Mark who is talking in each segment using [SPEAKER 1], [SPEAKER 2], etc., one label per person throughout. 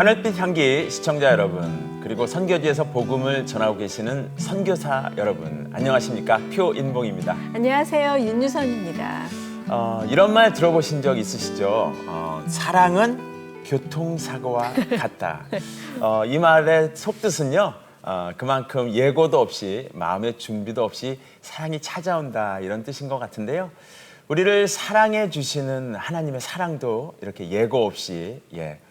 [SPEAKER 1] 하늘빛 향기 시청자 여러분, 그리고 선교지에서 복음을 전하고 계시는 선교사 여러분, 안녕하십니까? 표인봉입니다.
[SPEAKER 2] 안녕하세요. 윤유선입니다.
[SPEAKER 1] 이런 말 들어보신 적 있으시죠? 사랑은 교통사고와 같다. 이 말의 속뜻은요, 그만큼 예고도 없이 마음의 준비도 없이 사랑이 찾아온다, 이런 뜻인 것 같은데요. 우리를 사랑해 주시는 하나님의 사랑도 이렇게 예고 없이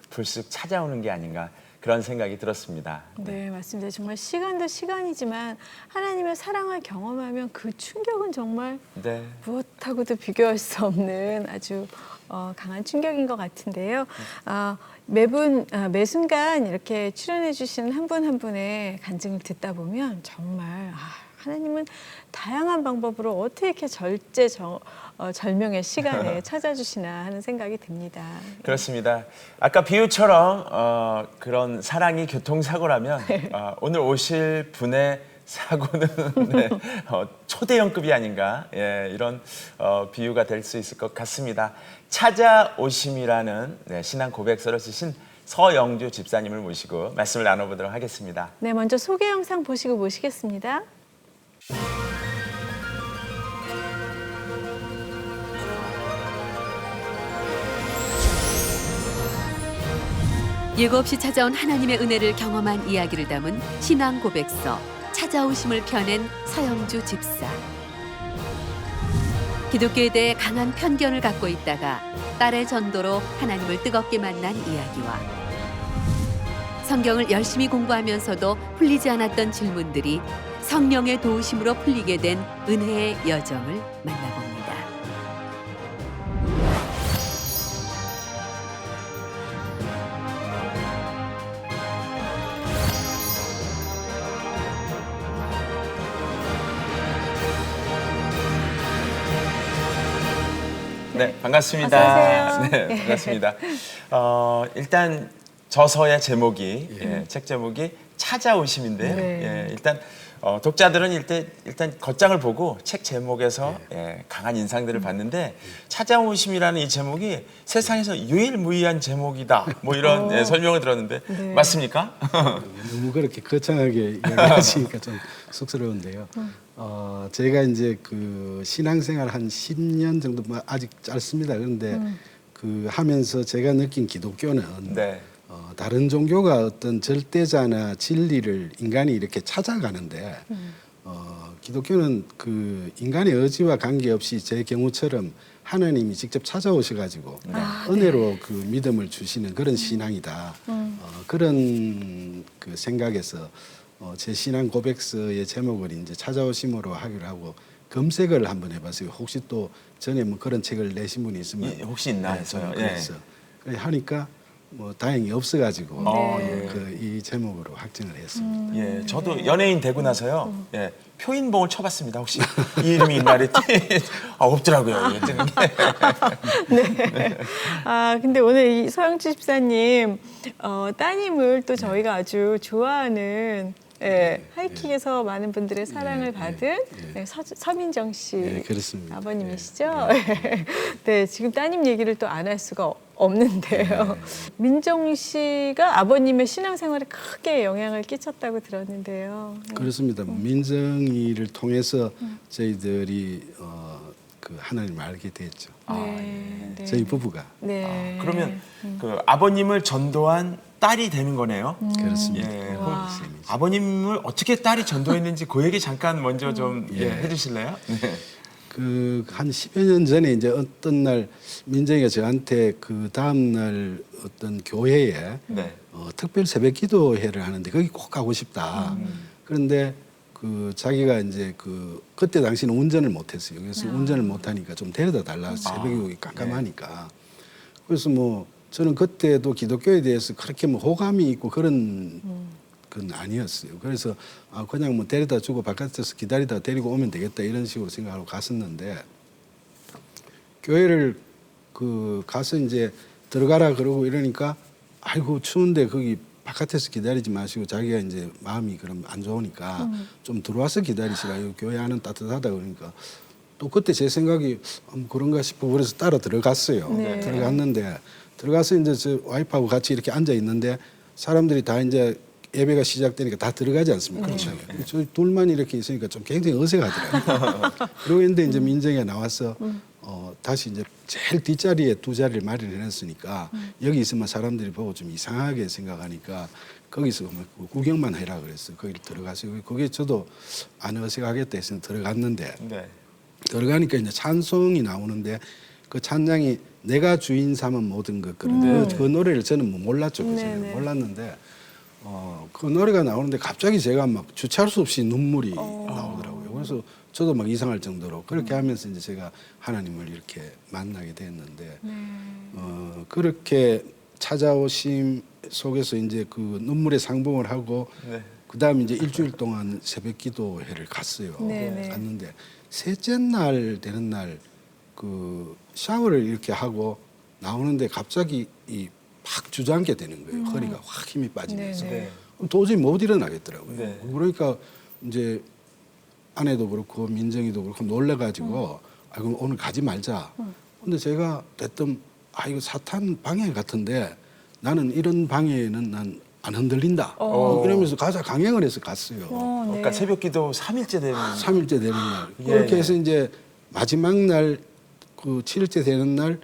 [SPEAKER 1] 불쑥 찾아오는 게 아닌가, 그런 생각이 들었습니다.
[SPEAKER 2] 네, 맞습니다. 정말 시간도 시간이지만 하나님의 사랑을 경험하면 그 충격은 정말 무엇하고도 비교할 수 없는 아주 강한 충격인 것 같은데요. 매 순간 이렇게 출연해 주시는 한 분 한 분의 간증을 듣다 보면 정말 하나님은 다양한 방법으로 어떻게 이렇게 절명의 시간에 찾아주시나 하는 생각이 듭니다.
[SPEAKER 1] 그렇습니다. 아까 비유처럼 그런 사랑이 교통사고라면 오늘 오실 분의 사고는 초대형급이 아닌가, 이런 비유가 될 수 있을 것 같습니다. 찾아오심이라는 신앙 고백서를 쓰신 서영주 집사님을 모시고 말씀을 나눠보도록 하겠습니다.
[SPEAKER 2] 네, 먼저 소개 영상 보시고 모시겠습니다.
[SPEAKER 3] 예고 없이 찾아온 하나님의 은혜를 경험한 이야기를 담은 신앙 고백서 찾아오심을 펴낸 서영주 집사. 기독교에 대해 강한 편견을 갖고 있다가 딸의 전도로 하나님을 뜨겁게 만난 이야기와 성경을 열심히 공부하면서도 풀리지 않았던 질문들이 성령의 도우심으로 풀리게 된 은혜의 여정을 만나봅니다.
[SPEAKER 1] 네, 반갑습니다.
[SPEAKER 2] 어서 오세요.
[SPEAKER 1] 네, 반갑습니다. 일단 저서의 제목이 책 제목이 찾아오심인데요. 일단 독자들은 일단 겉장을 보고 책 제목에서 강한 인상들을 받는데 찾아오심이라는 이 제목이 세상에서 유일무이한 제목이다. 뭐 이런 설명을 들었는데 맞습니까?
[SPEAKER 4] 너무 그렇게 거창하게 이야기하시니까 좀 쑥스러운데요. 제가 이제 그 신앙생활 한 10년 정도, 아직 짧습니다. 그런데 그 하면서 제가 느낀 기독교는 다른 종교가 어떤 절대자나 진리를 인간이 이렇게 찾아가는데 기독교는 그 인간의 의지와 관계없이 제 경우처럼 하나님이 직접 찾아오셔가지고 은혜로 그 믿음을 주시는 그런 신앙이다. 그런 그 생각에서 제 신앙 고백서의 제목을 이제 찾아오심으로 하기로 하고 검색을 한번 해봤어요. 혹시 또 전에 뭐 그런 책을 내신 분이 있으면
[SPEAKER 1] 혹시 있나 해서요.
[SPEAKER 4] 그래서 하니까 뭐 다행히 없어가지고 이 제목으로 확정을 했습니다.
[SPEAKER 1] 저도 연예인 되고 나서요. 표인봉을 쳐봤습니다. 혹시 이 이름이 있나 했더니 없더라고요.
[SPEAKER 2] 네. 근데 오늘 이 서영주 집사님 따님을 또 저희가 아주 좋아하는 하이킥에서 많은 분들의 사랑을 받은 서민정 씨
[SPEAKER 4] 그렇습니다.
[SPEAKER 2] 아버님이시죠? 네, 지금 따님 얘기를 또 안 할 수가 없는데요. 민정 씨가 아버님의 신앙생활에 크게 영향을 끼쳤다고 들었는데요.
[SPEAKER 4] 그렇습니다. 민정이를 통해서 저희들이 그 하나님을 알게 됐죠. 저희 부부가.
[SPEAKER 1] 그러면 그 아버님을 전도한 딸이 되는 거네요.
[SPEAKER 4] 그렇습니다.
[SPEAKER 1] 아버님을 어떻게 딸이 전도했는지 그 얘기 잠깐 먼저 좀 해주실래요?
[SPEAKER 4] 그 한 10여 년 전에 이제 어떤 날 민정이가 저한테 그 다음 날 어떤 교회에 특별 새벽 기도회를 하는데 거기 꼭 가고 싶다. 그런데 그 자기가 이제 그때 당시는 운전을 못했어요. 그래서 운전을 못하니까 좀 데려다 달라. 새벽이 깜깜하니까. 그래서 뭐 저는 그때도 기독교에 대해서 그렇게 뭐 호감이 있고 그런 건 아니었어요. 그래서 그냥 뭐 데려다 주고 바깥에서 기다리다 데리고 오면 되겠다 이런 식으로 생각하고 갔었는데 교회를 가서 이제 들어가라 그러고 이러니까 아이고 추운데 거기 바깥에서 기다리지 마시고 자기가 이제 마음이 그럼 안 좋으니까 좀 들어와서 기다리시라. 교회 안은 따뜻하다 그러니까 또 그때 제 생각이 그런가 싶어 그래서 따라 들어갔어요. 들어갔는데 들어가서 이제 저 와이프하고 같이 이렇게 앉아 있는데 사람들이 다 이제 예배가 시작되니까 다 들어가지 않습니까? 그렇죠. 저희 둘만 이렇게 있으니까 좀 굉장히 어색하더라고요. 그러고 있는데 이제 민정이가 나와서 다시 이제 제일 뒷자리에 두 자리를 마련해놨으니까 여기 있으면 사람들이 보고 좀 이상하게 생각하니까 거기서 뭐 구경만 해라 그랬어요. 거기를 들어가서 그게 저도 안 어색하겠다 해서 들어갔는데
[SPEAKER 1] 네.
[SPEAKER 4] 들어가니까 이제 찬송이 나오는데 그 찬양이 내가 주인 삼은 모든 것 그런 그 노래를 저는 뭐 몰랐죠. 그죠?
[SPEAKER 2] 네네.
[SPEAKER 4] 몰랐는데 그 노래가 나오는데 갑자기 제가 막 주체할 수 없이 눈물이 나오더라고요. 그래서 저도 막 이상할 정도로 그렇게 하면서 이제 제가 하나님을 이렇게 만나게 됐는데 그렇게 찾아오심 속에서 이제 그 눈물의 상봉을 하고
[SPEAKER 1] 네.
[SPEAKER 4] 그다음에 이제 일주일 동안 새벽 기도회를 갔어요.
[SPEAKER 2] 네네.
[SPEAKER 4] 갔는데 셋째 날 되는 날 그 샤워를 이렇게 하고 나오는데 갑자기 막 주저앉게 되는 거예요. 허리가 확 힘이 빠지면서
[SPEAKER 2] 네네.
[SPEAKER 4] 도저히 못 일어나겠더라고요.
[SPEAKER 1] 네.
[SPEAKER 4] 그러니까 이제 아내도 그렇고 민정이도 그렇고 놀래가지고 아 그럼 오늘 가지 말자. 근데 제가 대뜸 아 이거 사탄 방해 같은데 나는 이런 방해는 난 안 흔들린다. 이러면서 가자 강행을 해서 갔어요.
[SPEAKER 2] 네.
[SPEAKER 1] 그러니까 새벽기도 3일째 되는
[SPEAKER 4] 3일째 되는 날.
[SPEAKER 1] 예,
[SPEAKER 4] 그렇게
[SPEAKER 1] 예.
[SPEAKER 4] 해서 이제 마지막 날 그 7일째 되는 날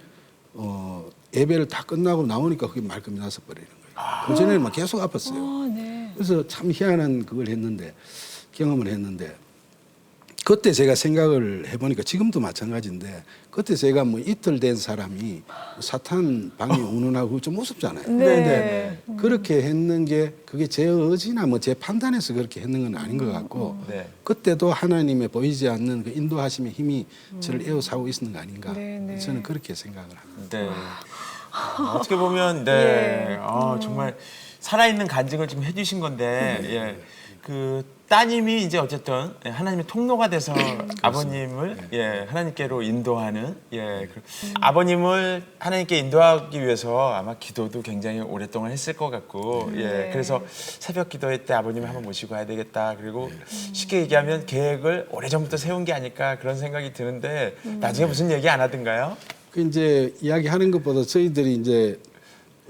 [SPEAKER 4] 예배를 다 끝나고 나오니까 그게 말끔히 나서 버리는 거예요. 그전에는 막 계속 아팠어요.
[SPEAKER 2] 네.
[SPEAKER 4] 그래서 참 희한한 그걸 했는데 경험을 했는데 그때 제가 생각을 해보니까 지금도 마찬가지인데 그때 제가 뭐 이틀 된 사람이 사탄 방에 운운하고 좀 무섭잖아요.
[SPEAKER 2] 네.
[SPEAKER 4] 근데 그렇게 했는 게 그게 제 의지나 뭐 제 판단에서 그렇게 했는 건 아닌 것 같고
[SPEAKER 1] 네.
[SPEAKER 4] 그때도 하나님의 보이지 않는 그 인도하심의 힘이 저를 에워싸고 있는 거 아닌가
[SPEAKER 2] 네, 네.
[SPEAKER 4] 저는 그렇게 생각을 합니다.
[SPEAKER 1] 네. 어떻게 보면 네.
[SPEAKER 2] 예.
[SPEAKER 1] 정말 살아있는 간증을 좀 해주신 건데 예. 그 따님이 이제 어쨌든 하나님의 통로가 돼서 아버님을 예, 하나님께로 인도하는 예, 아버님을 하나님께 인도하기 위해서 아마 기도도 굉장히 오랫동안 했을 것 같고 예,
[SPEAKER 2] 네.
[SPEAKER 1] 그래서 새벽 기도회 때 아버님을 한번 모시고 가야 되겠다. 그리고 쉽게 얘기하면 계획을 오래전부터 세운 게 아닐까 그런 생각이 드는데 나중에 무슨 얘기 안 하던가요?
[SPEAKER 4] 그 이제 이야기하는 것보다 저희들이 이제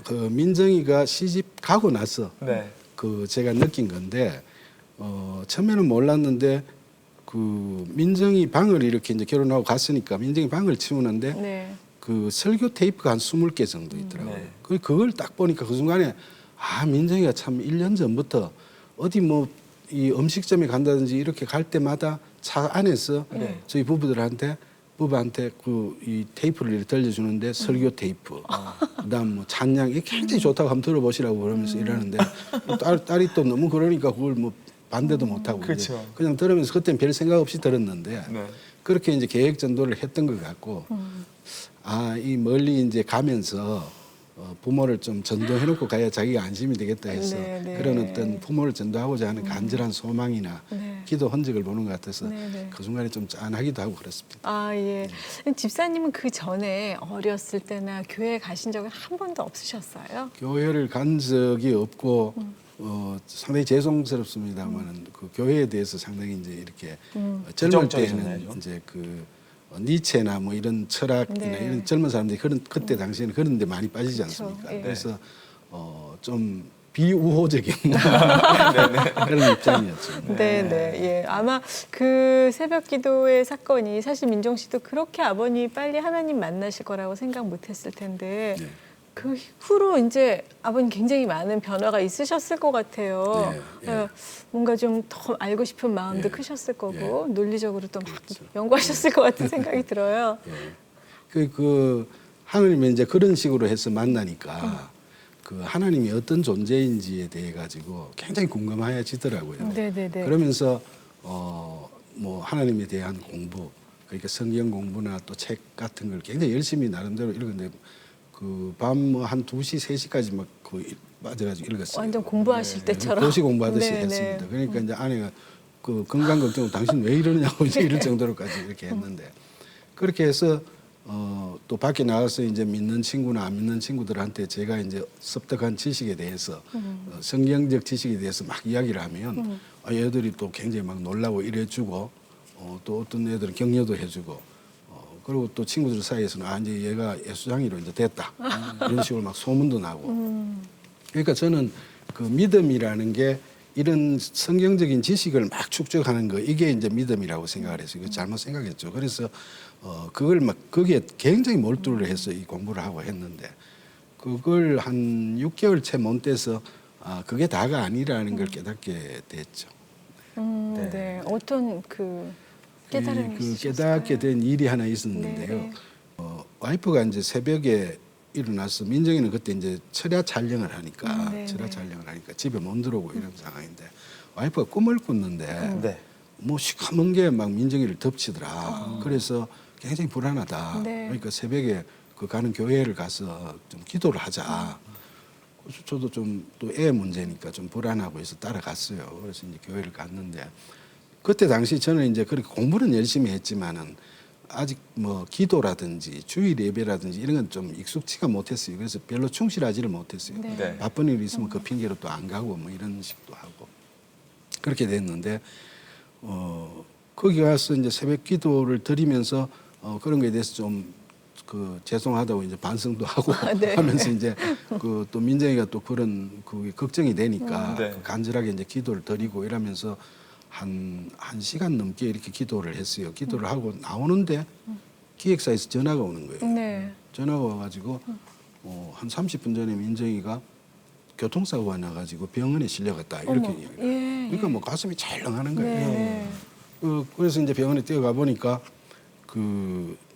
[SPEAKER 4] 그 민정이가 시집 가고 나서
[SPEAKER 1] 네.
[SPEAKER 4] 그 제가 느낀 건데 처음에는 몰랐는데 그 민정이 방을 이렇게 이제 결혼하고 갔으니까 민정이 방을 치우는데
[SPEAKER 2] 네.
[SPEAKER 4] 그 설교 테이프가 한 20개 정도 있더라고요.
[SPEAKER 1] 네.
[SPEAKER 4] 그걸 딱 보니까 그 순간에 아 민정이가 참 1년 전부터 어디 뭐 이 음식점에 간다든지 이렇게 갈 때마다 차 안에서
[SPEAKER 1] 네.
[SPEAKER 4] 저희 부부한테 그 이 테이프를 이렇게 들려주는데 설교 테이프, 그다음 뭐 찬양 이게 굉장히 좋다고 한번 들어보시라고 그러면서 이러는데 딸이 또 너무 그러니까 그걸 뭐 반대도 못 하고
[SPEAKER 1] 그렇죠.
[SPEAKER 4] 그냥 들으면서 그때는 별 생각 없이 들었는데
[SPEAKER 1] 네.
[SPEAKER 4] 그렇게 이제 계획 전도를 했던 것 같고 아 이 멀리 이제 가면서 부모를 좀 전도해놓고 가야 자기가 안심이 되겠다 해서
[SPEAKER 2] 네, 네.
[SPEAKER 4] 그런 어떤 부모를 전도하고자 하는 간절한 소망이나
[SPEAKER 2] 네.
[SPEAKER 4] 기도 흔적을 보는 것 같아서
[SPEAKER 2] 네, 네.
[SPEAKER 4] 그 순간에 좀 짠하기도 하고 그렇습니다.
[SPEAKER 2] 아, 예. 집사님은 그 전에 어렸을 때나 교회 가신 적은 한 번도 없으셨어요?
[SPEAKER 4] 교회를 간 적이 없고 상당히 죄송스럽습니다만은 그 교회에 대해서 상당히 이제 이렇게 젊을
[SPEAKER 1] 부정적이셨나요,
[SPEAKER 4] 때는
[SPEAKER 1] 좀?
[SPEAKER 4] 이제 그 니체나 뭐 이런 철학이나
[SPEAKER 2] 네.
[SPEAKER 4] 이런 젊은 사람들이 그때 당시에는 그런 데 많이 빠지지 않습니까?
[SPEAKER 2] 예.
[SPEAKER 4] 그래서 좀 비우호적인 그런 입장이었죠.
[SPEAKER 2] 네, 네, 예. 아마 그 새벽 기도의 사건이 사실 민정 씨도 그렇게 아버님 빨리 하나님 만나실 거라고 생각 못 했을 텐데
[SPEAKER 4] 네.
[SPEAKER 2] 그 후로 이제 아버님 굉장히 많은 변화가 있으셨을 것 같아요.
[SPEAKER 4] 네, 예.
[SPEAKER 2] 뭔가 좀 더 알고 싶은 마음도
[SPEAKER 4] 예.
[SPEAKER 2] 크셨을 거고
[SPEAKER 4] 예.
[SPEAKER 2] 논리적으로 또 막
[SPEAKER 4] 그렇죠.
[SPEAKER 2] 연구하셨을 것 같은 생각이 들어요.
[SPEAKER 4] 그 하나님이 이제 그런 식으로 해서 만나니까 그 하나님이 어떤 존재인지에 대해 가지고 굉장히 궁금해지더라고요.
[SPEAKER 2] 네, 네, 네.
[SPEAKER 4] 그러면서 뭐 하나님에 대한 공부, 그러니까 성경 공부나 또 책 같은 걸 굉장히 열심히 나름대로 읽었는데 그 밤 뭐 한 2시, 3시까지 막 그 빠져가지고 읽었어요.
[SPEAKER 2] 완전 공부하실 때처럼.
[SPEAKER 4] 도시 공부하듯이
[SPEAKER 2] 네, 네.
[SPEAKER 4] 했습니다. 그러니까 이제 아내가 그 건강 걱정, 당신 왜 이러냐고 이제 이럴 정도로까지 이렇게 했는데 그렇게 해서 또 밖에 나가서 이제 믿는 친구나 안 믿는 친구들한테 제가 이제 습득한 지식에 대해서 성경적 지식에 대해서 막 이야기를 하면 애들이 또 굉장히 막 놀라고 이래주고 또 어떤 애들은 격려도 해주고 그리고 또 친구들 사이에서는 아 이제 얘가 예수장이로 이제 됐다 이런 식으로 막 소문도 나고 그러니까 저는 그 믿음이라는 게 이런 성경적인 지식을 막 축적하는 거 이게 이제 믿음이라고 생각을 했어요. 이거 잘못 생각했죠. 그래서 그걸 막 거기에 굉장히 몰두를 해서 이 공부를 하고 했는데 그걸 한 6개월 채 못 돼서 그게 다가 아니라는 걸 깨닫게 됐죠.
[SPEAKER 2] 네. 어떤 그 깨달음이
[SPEAKER 4] 그
[SPEAKER 2] 있으셨어요?
[SPEAKER 4] 깨닫게 된 일이 하나 있었는데요.
[SPEAKER 2] 네.
[SPEAKER 4] 와이프가 이제 새벽에 일어나서 민정이는 그때 이제 철야 촬영을 하니까
[SPEAKER 2] 네,
[SPEAKER 4] 철야
[SPEAKER 2] 네.
[SPEAKER 4] 촬영을 하니까 집에 못 들어오고 이런 상황인데 와이프가 꿈을 꿨는데
[SPEAKER 1] 네.
[SPEAKER 4] 뭐 시커먼 게 막 민정이를 덮치더라. 그래서 굉장히 불안하다.
[SPEAKER 2] 네.
[SPEAKER 4] 그러니까 새벽에 그 가는 교회를 가서 좀 기도를 하자. 그래서 저도 좀 또 애 문제니까 좀 불안하고 해서 따라갔어요. 그래서 이제 교회를 갔는데 그때 당시 저는 이제 그렇게 공부는 열심히 했지만은 아직 뭐 기도라든지 주일 예배라든지 이런 건 좀 익숙치가 못했어요. 그래서 별로 충실하지를 못했어요.
[SPEAKER 2] 네.
[SPEAKER 1] 네.
[SPEAKER 4] 바쁜 일이 있으면 그 핑계로 또 안 가고 뭐 이런 식도 하고 그렇게 됐는데 거기 가서 이제 새벽 기도를 드리면서 그런 거에 대해서 좀 그 죄송하다고 이제 반성도 하고
[SPEAKER 2] 네.
[SPEAKER 4] 하면서 이제 그 또 민정이가 또 그런 그 걱정이 되니까
[SPEAKER 1] 네.
[SPEAKER 4] 그 간절하게 이제 기도를 드리고 이러면서 한 시간 넘게 이렇게 기도를 했어요. 기도를 하고 나오는데 기획사에서 전화가 오는 거예요.
[SPEAKER 2] 네.
[SPEAKER 4] 전화가 와가지고 한 30분 전에 민정이가 교통사고가 나가지고 병원에 실려갔다 이렇게
[SPEAKER 2] 어머,
[SPEAKER 4] 얘기해요.
[SPEAKER 2] 예,
[SPEAKER 4] 그러니까 뭐 가슴이 찰렁하는 거예요.
[SPEAKER 2] 네.
[SPEAKER 4] 그래서 이제 병원에 뛰어가 보니까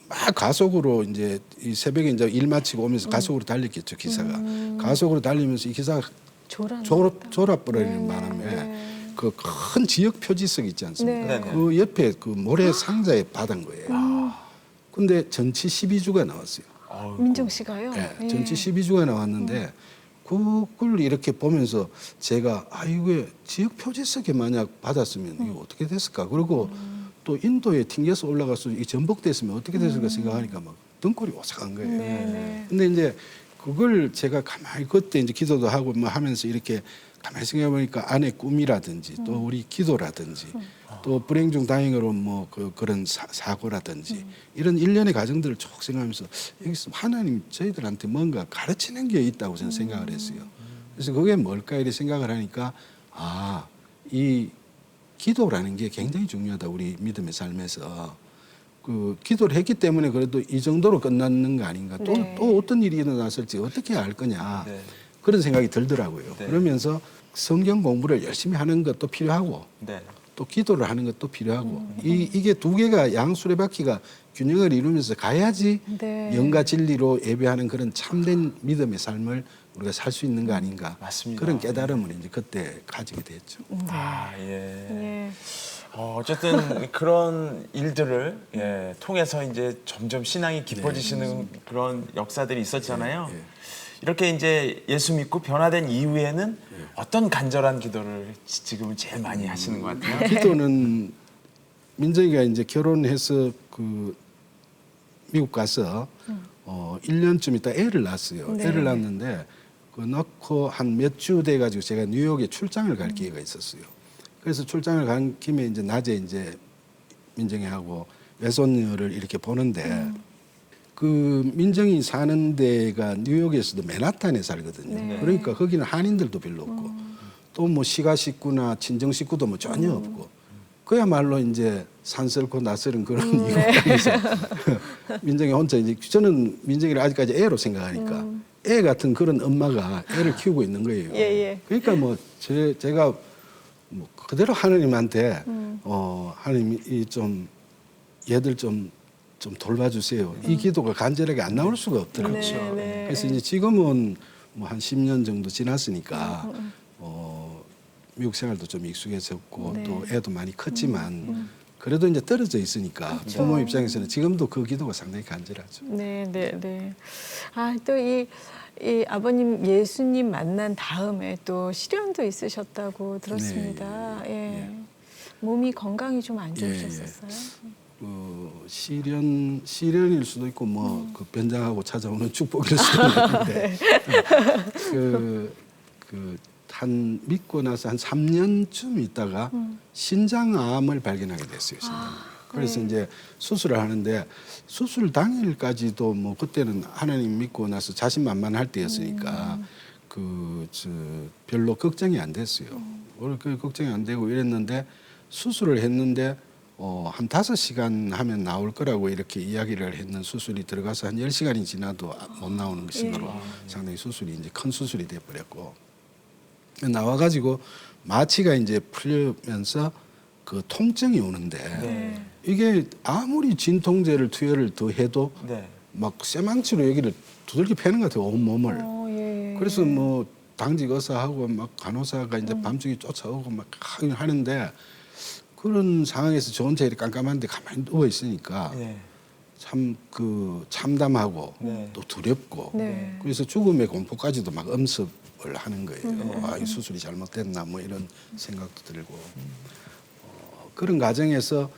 [SPEAKER 4] 막 가속으로 이제 이 새벽에 이제 일 마치고 오면서 가속으로 달렸겠죠 기사가. 가속으로 달리면서 이 기사가 졸아버리는 바람에
[SPEAKER 2] 네.
[SPEAKER 4] 그 큰 지역 표지석 있지 않습니까?
[SPEAKER 2] 네.
[SPEAKER 4] 그 옆에 그 모래 상자에 받은 거예요. 근데 전치 12주가 나왔어요.
[SPEAKER 2] 민정 씨가요?
[SPEAKER 4] 네,
[SPEAKER 2] 예.
[SPEAKER 4] 전치 12주가 나왔는데 그걸 이렇게 보면서 제가 이거 지역 표지석에 만약 받았으면 이거 어떻게 됐을까? 그리고 또 인도에 튕겨서 올라가서 이 전복됐으면 어떻게 됐을까 생각하니까 막 등골이 오싹한 거예요.
[SPEAKER 2] 네.
[SPEAKER 4] 근데 이제 그걸 제가 가만히 그때 이제 기도도 하고 뭐 하면서 이렇게 가만히 생각해 보니까 아내 꿈이라든지 또 우리 기도라든지 또 불행 중 다행으로 뭐 그런 사고라든지 이런 일련의 과정들을 쭉 생각하면서 여기서 하나님 저희들한테 뭔가 가르치는 게 있다고 저는 생각을 했어요. 그래서 그게 뭘까 이렇게 생각을 하니까 이 기도라는 게 굉장히 중요하다 우리 믿음의 삶에서. 그 기도를 했기 때문에 그래도 이 정도로 끝났는 거 아닌가.
[SPEAKER 2] 네.
[SPEAKER 4] 또 어떤 일이 일어났을지 어떻게 알 거냐.
[SPEAKER 1] 네.
[SPEAKER 4] 그런 생각이 들더라고요.
[SPEAKER 1] 네.
[SPEAKER 4] 그러면서 성경 공부를 열심히 하는 것도 필요하고
[SPEAKER 1] 네.
[SPEAKER 4] 또 기도를 하는 것도 필요하고 이게 두 개가 양수레바퀴가 균형을 이루면서 가야지
[SPEAKER 2] 네.
[SPEAKER 4] 영과 진리로 예배하는 그런 참된 믿음의 삶을 우리가 살 수 있는 거 아닌가.
[SPEAKER 1] 맞습니다.
[SPEAKER 4] 그런 깨달음을 이제 그때 가지게 됐죠.
[SPEAKER 1] 예.
[SPEAKER 2] 예.
[SPEAKER 1] 어쨌든 그런 일들을 통해서 이제 점점 신앙이 깊어지시는 그런 역사들이 있었잖아요.
[SPEAKER 4] 예.
[SPEAKER 1] 이렇게 이제 예수 믿고 변화된 이후에는 어떤 간절한 기도를 지금은 제일 많이 하시는 것 같아요?
[SPEAKER 4] 기도는 민정이가 이제 결혼해서 그 미국 가서 1년쯤 있다 애를 낳았어요.
[SPEAKER 2] 네.
[SPEAKER 4] 애를 낳았는데 그 낳고 한 몇 주 돼 가지고 제가 뉴욕에 출장을 갈 기회가 있었어요. 그래서 출장을 간 김에 이제 낮에 이제 민정이하고 외손녀를 이렇게 보는데 그 민정이 사는 데가 뉴욕에서도 맨하탄에 살거든요.
[SPEAKER 2] 네.
[SPEAKER 4] 그러니까 거기는 한인들도 별로 없고 또 뭐 시가 식구나 친정 식구도 뭐 전혀 없고 그야말로 이제 산설고 낯설은 그런 이곳에서 민정이 혼자 이제 저는 민정이를 아직까지 애로 생각하니까 애 같은 그런 엄마가 애를 키우고 있는 거예요.
[SPEAKER 2] 예.
[SPEAKER 4] 그러니까 뭐 제가 뭐 그대로 하나님한테 하나님 이 얘들 좀 돌봐주세요. 이 기도가 간절하게 안 나올 수가 없더라고요.
[SPEAKER 2] 네.
[SPEAKER 4] 그래서 이제 지금은 뭐 한 10년 정도 지났으니까 미국 생활도 좀 익숙해졌고
[SPEAKER 2] 네.
[SPEAKER 4] 또 애도 많이 컸지만 그래도 이제 떨어져 있으니까 부모 입장에서는 지금도 그 기도가 상당히 간절하죠.
[SPEAKER 2] 네. 또 이 아버님 예수님 만난 다음에 또 시련도 있으셨다고 들었습니다. 예. 몸이 건강이 좀 안 좋으셨었어요?
[SPEAKER 4] 시련일 수도 있고 뭐 그 변장하고 찾아오는 축복일 수도 있는데 한 믿고 나서 한 3년쯤 있다가 신장암을 발견하게 됐어요. 그래서 이제 수술을 하는데 수술 당일까지도 뭐 그때는 하나님 믿고 나서 자신만만할 때였으니까 별로 걱정이 안 됐어요. 그 걱정이 안 되고 이랬는데 수술을 했는데 한 5시간 하면 나올 거라고 이렇게 이야기를 했는 수술이 들어가서 한 10시간이 지나도 못 나오는 것이므로 상당히 수술이 이제 큰 수술이 돼 버렸고 나와가지고 마취가 이제 풀리면서 그 통증이 오는데 이게 아무리 진통제를 투여를 더 해도 막 쇠망치로 여기를 두들겨 패는 것 같아요, 온 몸을. 그래서 뭐 당직 의사하고 막 간호사가 이제 밤중에 쫓아오고 막 하는데 그런 상황에서 저 혼자 이렇게 깜깜한데 가만히 누워 있으니까 참 참담하고 또 두렵고 그래서 죽음의 공포까지도 막 엄습을 하는 거예요. 아, 이 수술이 잘못됐나 뭐 이런 생각도 들고 그런 과정에서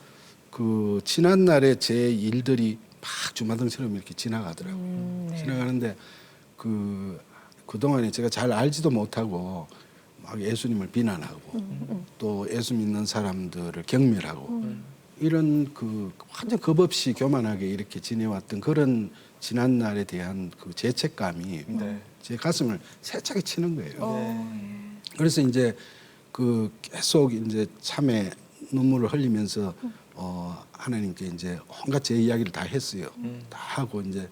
[SPEAKER 4] 그 지난 날에 제 일들이 막 주마등처럼 이렇게 지나가더라고요. 지나가는데 그동안에 제가 잘 알지도 못하고 막 예수님을 비난하고 또 예수 믿는 사람들을 경멸하고 이런 완전 겁없이 교만하게 이렇게 지내왔던 그런 지난 날에 대한 그 죄책감이 제 가슴을 세차게 치는 거예요. 그래서 이제 계속 이제 참에 눈물을 흘리면서 하나님께 이제 온갖 제 이야기를 다 했어요. 다 하고 이제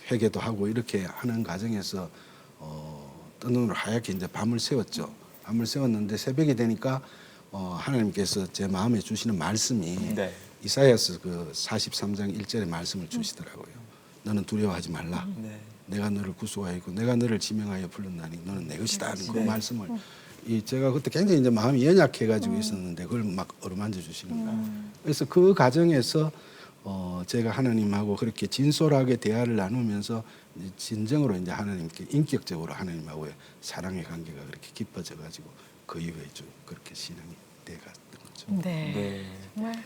[SPEAKER 4] 회개도 하고 이렇게 하는 과정에서 뜬 눈으로 하얗게 이제 밤을 새웠죠. 밤을 새웠는데 새벽이 되니까 하나님께서 제 마음에 주시는 말씀이 이사야서 43장 1절의 말씀을 주시더라고요. 너는 두려워하지 말라. 내가 너를 구속하였고 내가 너를 지명하여 불렀나니 너는 내 것이다 하는 그 말씀을 제가 그때 굉장히 이제 마음이 연약해가지고 있었는데 그걸 막 어루만져 주시는 거예요. 그래서 그 과정에서 제가 하나님하고 그렇게 진솔하게 대화를 나누면서 진정으로 이제 하나님께 인격적으로 하나님하고의 사랑의 관계가 그렇게 깊어져가지고 그 이후에 쭉 그렇게 신앙이 돼갔던 거죠.
[SPEAKER 2] 네. 정말.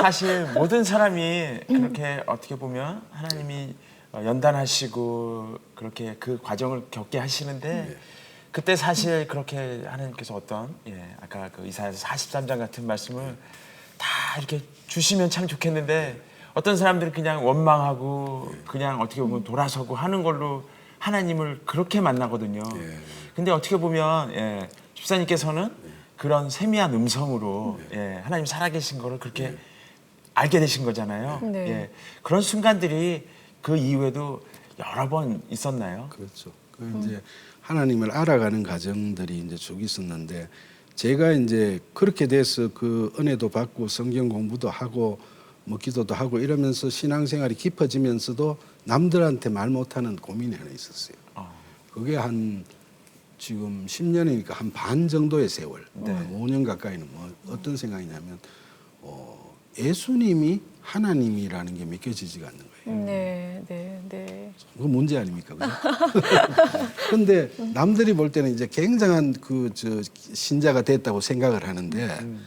[SPEAKER 1] 사실 모든 사람이 그렇게 어떻게 보면 하나님이 연단하시고 그렇게 그 과정을 겪게 하시는데 그때 사실 그렇게 하나님께서 아까 그 이사야서 43장 같은 말씀을 다 이렇게 주시면 참 좋겠는데 어떤 사람들은 그냥 원망하고 그냥 어떻게 보면 돌아서고 하는 걸로 하나님을 그렇게 만나거든요. 근데 어떻게 보면 집사님께서는 그런 세미한 음성으로 하나님 살아계신 거를 그렇게 알게 되신 거잖아요. 그런 순간들이 그 이후에도 여러 번 있었나요?
[SPEAKER 4] 그렇죠. 이제 하나님을 알아가는 과정들이 이제 쭉 있었는데 제가 이제 그렇게 돼서 그 은혜도 받고 성경 공부도 하고 뭐 기도도 하고 이러면서 신앙생활이 깊어지면서도 남들한테 말 못하는 고민이 하나 있었어요. 그게 지금 10년이니까 한 반 정도의 세월, 5년 가까이는 뭐 어떤 생각이냐면 예수님이 하나님이라는 게 믿겨지지가 않는 거예요. 그거 문제 아닙니까? 그런데 남들이 볼 때는 이제 굉장한 신자가 됐다고 생각을 하는데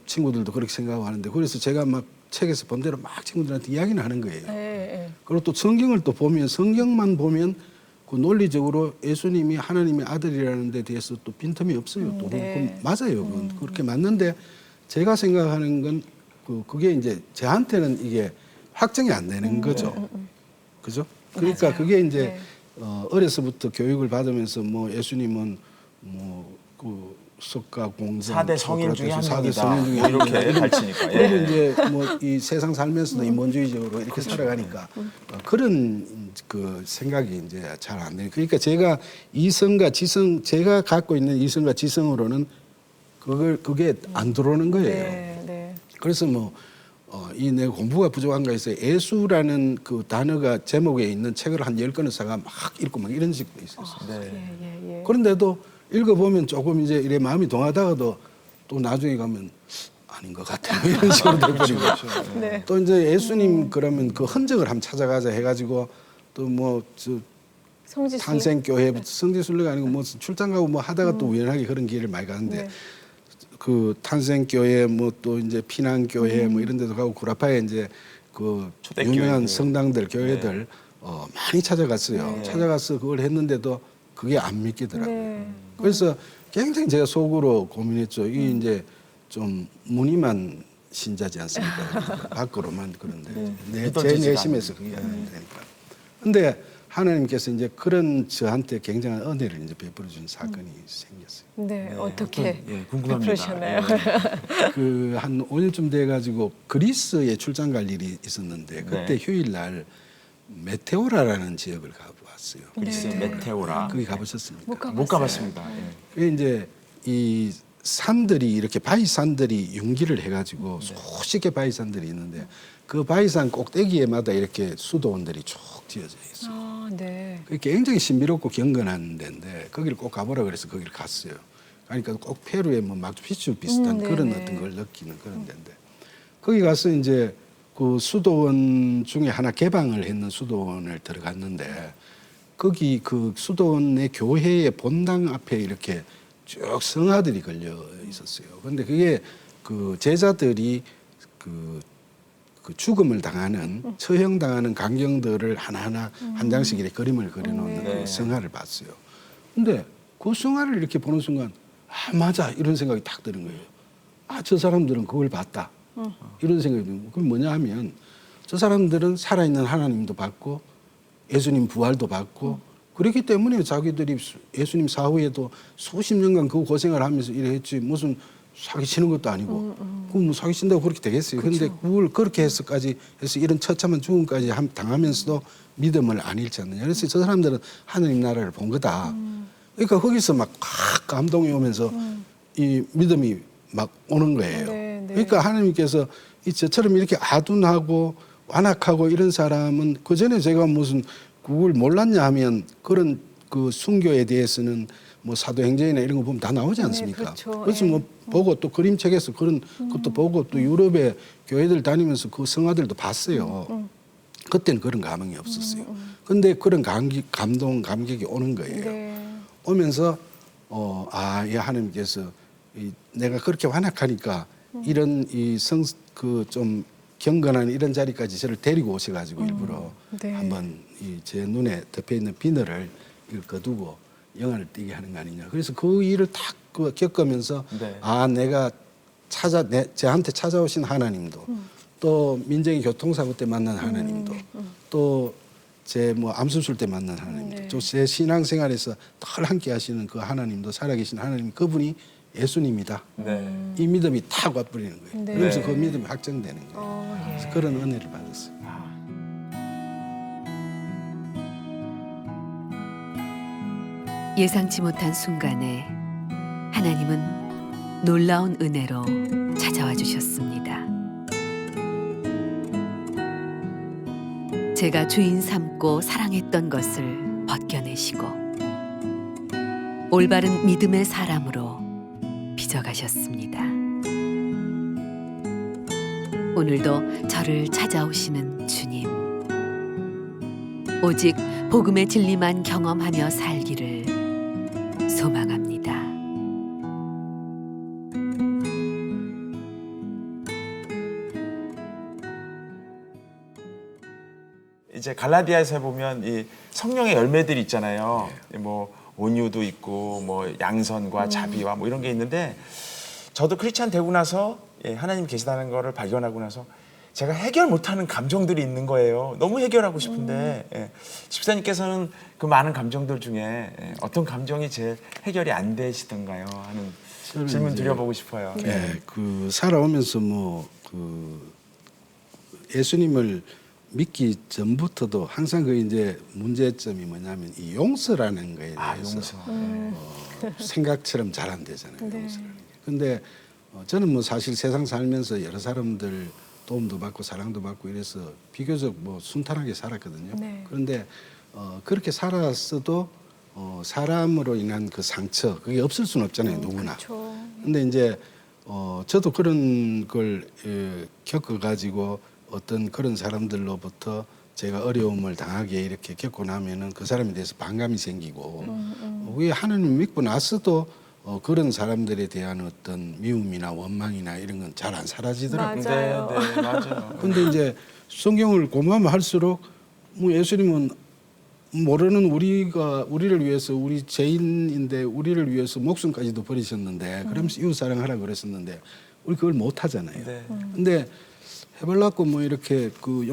[SPEAKER 4] 친구들도 그렇게 생각하고 하는데 그래서 제가 막 책에서 본 대로 막 친구들한테 이야기는 하는 거예요. 그리고 또 성경을 또 보면 성경만 보면 그 논리적으로 예수님이 하나님의 아들이라는 데 대해서 또 빈틈이 없어요. 또 맞아요. 그건 그렇게 맞는데 제가 생각하는 건 그게 이제 저한테는 이게 확정이 안 되는 거죠. 그죠? 그러니까
[SPEAKER 2] 맞아요.
[SPEAKER 4] 그게 이제 어려서부터 교육을 받으면서 뭐 예수님은 석가 공정
[SPEAKER 1] 4대 성인 중에 한 명이다.
[SPEAKER 4] 4대 성인 중에
[SPEAKER 1] 이렇게 가르치니까.
[SPEAKER 4] 그리고 이제 뭐 이 세상 살면서도 인본주의적으로 이렇게 살아가니까 그런 생각이 이제 잘 안 되니까 그러니까 제가 이성과 지성 제가 갖고 있는 이성과 지성으로는 그게 안 들어오는 거예요. 그래서 내 공부가 부족한가 해서 예수라는 그 단어가 제목에 있는 책을 한 10권을 사가 막 읽고 막 이런 식도 있었어요. 그런데도 읽어보면 조금 이제 이래 마음이 동하다가도 또 나중에 가면 아닌 것 같아 이런 식으로 돼버리고 또 이제 예수님 그러면 그 흔적을 한번 찾아가자 해가지고 또 뭐 탄생교회 성지순례가 아니고 뭐 출장 가고 뭐 하다가 또 우연하게 그런 길을 많이 가는데 그 탄생교회 뭐 또 이제 피난교회 뭐 이런 데도 가고 구라파에 이제 그 유명한 성당들 교회들 많이 찾아갔어요. 찾아가서 그걸 했는데도 그게 안 믿기더라고요. 그래서 굉장히 제가 속으로 고민했죠. 이게 이제 좀 무늬만 신자지 않습니까? 밖으로만 그런데 제 내심에서 그게 안 되니까. 근데 하나님께서 이제 그런 저한테 굉장한 은혜를 이제 베풀어 준 사건이 생겼어요.
[SPEAKER 2] 네, 어떻게
[SPEAKER 1] 예, 궁금합니다.
[SPEAKER 2] 베푸셨나요?
[SPEAKER 4] 그 한 5년쯤 돼 가지고 그리스에 출장 갈 일이 있었는데 그때
[SPEAKER 1] 네.
[SPEAKER 4] 휴일 날 메테오라라는 지역을 가봤어요.
[SPEAKER 1] 그리스의
[SPEAKER 2] 네.
[SPEAKER 1] 메테오라.
[SPEAKER 4] 거기 가보셨습니까?
[SPEAKER 1] 못 가봤습니다. 예.
[SPEAKER 4] 그게 이제 이 산들이 이렇게 바위산들이 융기를 해가지고 수십 개 바위산들이 있는데 그 바위산 꼭대기에마다 이렇게 수도원들이 쭉 지어져 있어요.
[SPEAKER 2] 아, 네.
[SPEAKER 4] 그게 굉장히 신비롭고 경건한 데인데 거기를 꼭 가보라 그래서 거기를 갔어요. 그러니까 꼭 페루의 뭐 마추픽추 비슷한 그런
[SPEAKER 2] 네네.
[SPEAKER 4] 어떤 걸 느끼는 그런 데인데 거기 가서 이제 그 수도원 중에 하나 개방을 했는 수도원을 들어갔는데 거기 그 수도원의 교회의 본당 앞에 이렇게 쭉 성화들이 걸려 있었어요. 그런데 그게 그 제자들이 그 죽음을 당하는 처형당하는 강경들을 하나하나 한 장씩 이렇게 그림을 그려놓는
[SPEAKER 1] 네.
[SPEAKER 4] 그 성화를 봤어요. 근데 그 성화를 이렇게 보는 순간 아 맞아 이런 생각이 딱 드는 거예요. 아 저 사람들은 그걸 봤다. 이런 생각이 드는 거예요. 그게 뭐냐 하면 저 사람들은 살아있는 하나님도 봤고 예수님 부활도 봤고 그렇기 때문에 자기들이 예수님 사후에도 수십 년간 그 고생을 하면서 이랬지 무슨 사기치는 것도 아니고 그럼 뭐 사기친다고 그렇게 되겠어요. 그런데 그걸 그렇게 해서까지 해서 이런 처참한 죽음까지 당하면서도 믿음을 안 잃지 않느냐. 그래서 저 사람들은 하나님 나라를 본 거다. 그러니까 거기서 막 감동이 오면서 이 믿음이 막 오는 거예요.
[SPEAKER 2] 네, 네.
[SPEAKER 4] 그러니까 하나님께서 저처럼 이렇게 아둔하고 완악하고 이런 사람은 그 전에 제가 무슨 그걸 몰랐냐 하면 그런 그 순교에 대해서는 뭐 사도행전이나 이런 거 보면 다 나오지 않습니까?
[SPEAKER 2] 네, 그렇죠.
[SPEAKER 4] 그래서 뭐 보고 또 그림책에서 그런 것도 보고 또 유럽의 교회들 다니면서 그 성화들도 봤어요. 그때는 그런 감흥이 없었어요. 근데 그런 감동, 감격이 오는 거예요.
[SPEAKER 2] 네.
[SPEAKER 4] 오면서 이 하나님께서 내가 그렇게 완악하니까 이런 그 좀 경건한 이런 자리까지 저를 데리고 오셔가지고 일부러
[SPEAKER 2] 네.
[SPEAKER 4] 한번 제 눈에 덮여 있는 비늘을 이걸 거두고 영화를 띄게 하는 거 아니냐. 그래서 그 일을 딱 겪으면서
[SPEAKER 1] 네.
[SPEAKER 4] 내가 저한테 찾아오신 하나님도 또 민정이 교통사고 때 만난 하나님도 또 제 뭐 암수술 때 만난 하나님도
[SPEAKER 2] 네.
[SPEAKER 4] 또 제 신앙생활에서 늘 함께 하시는 그 하나님도 살아계신 하나님 그분이 예수님이다.
[SPEAKER 1] 네.
[SPEAKER 4] 이 믿음이 탁 와버리는 거예요.
[SPEAKER 2] 네.
[SPEAKER 4] 그러면서 그 믿음이 확정되는 거예요.
[SPEAKER 2] 예.
[SPEAKER 4] 그래서 그런 은혜를 받았어요.
[SPEAKER 3] 예상치 못한 순간에 하나님은 놀라운 은혜로 찾아와 주셨습니다. 제가 주인 삼고 사랑했던 것을 벗겨내시고 올바른 믿음의 사람으로 빚어가셨습니다. 오늘도 저를 찾아오시는 주님, 오직 복음의 진리만 경험하며 살기를 소망합니다.
[SPEAKER 1] 이제 갈라디아에서 보면 이 성령의 열매들이 있잖아요. 뭐 온유도 있고 뭐 양선과 자비와 뭐 이런 게 있는데 저도 크리스찬 되고 나서 하나님 계시다는 거를 발견하고 나서 제가 해결 못하는 감정들이 있는 거예요. 너무 해결하고 싶은데 집사님께서는 그 많은 감정들 중에 어떤 감정이 제일 해결이 안 되시던가요? 하는 질문 드려보고 싶어요.
[SPEAKER 4] 그 살아오면서 그 예수님을 믿기 전부터도 항상 그 이제 문제점이 뭐냐면 이 용서라는 거에 대해서
[SPEAKER 1] 용서.
[SPEAKER 4] 생각처럼 잘 안 되잖아요.
[SPEAKER 2] 네.
[SPEAKER 4] 용서라는 게. 근데 저는 뭐 사실 세상 살면서 여러 사람들 도움도 받고 사랑도 받고 이래서 비교적 뭐 순탄하게 살았거든요.
[SPEAKER 2] 네.
[SPEAKER 4] 그런데 그렇게 살았어도 사람으로 인한 그 상처 그게 없을 수는 없잖아요. 누구나.
[SPEAKER 2] 그렇죠.
[SPEAKER 4] 근데 이제 저도 그런 걸 겪어가지고 어떤 그런 사람들로부터 제가 어려움을 당하게 이렇게 겪고 나면은 그 사람에 대해서 반감이 생기고 왜 하나님 믿고 나서도 그런 사람들에 대한 어떤 미움이나 원망이나 이런 건 잘 안 사라지더라고요.
[SPEAKER 2] 맞아요.
[SPEAKER 1] 네, 맞아요.
[SPEAKER 4] 근데 이제 성경을 공부하면 할수록 뭐 예수님은 모르는 우리를 위해서 우리 죄인인데 우리를 위해서 목숨까지도 버리셨는데 그러면서 이웃 사랑하라고 그랬었는데 우리 그걸 못 하잖아요.
[SPEAKER 1] 네.
[SPEAKER 4] 근데 해보려고 뭐 이렇게 그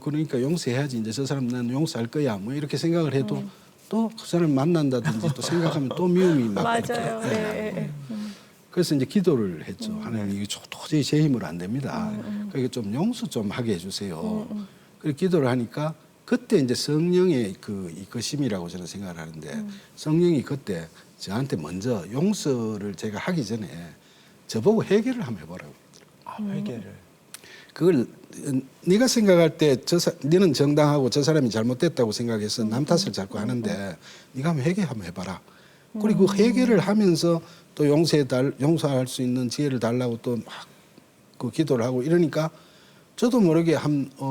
[SPEAKER 4] 그러니까 용서해야지 이제 저 사람 난 용서할 거야 뭐 이렇게 생각을 해도 또 그 사람 만난다든지 또 생각하면 또 미움이 막
[SPEAKER 2] 맞아요. 네.
[SPEAKER 4] 그래서 이제 기도를 했죠. 하나님 이게 도저히 제 힘으로 안 됩니다. 그러니까 좀 용서 좀 하게 해주세요. 그리고 기도를 하니까 그때 이제 성령의 그 이끄심이라고 저는 생각을 하는데 성령이 그때 저한테 먼저 용서를 제가 하기 전에 저보고 회개를 한번 해보라고.
[SPEAKER 1] 아, 회개를.
[SPEAKER 4] 그걸 네가 생각할 때 너는 정당하고 저 사람이 잘못됐다고 생각해서 남 탓을 자꾸 하는데 네가 한번 회개 한번 해봐라. 그리고 그 회개를 하면서 또 용서할 수 있는 지혜를 달라고 또 막 그 기도를 하고 이러니까 저도 모르게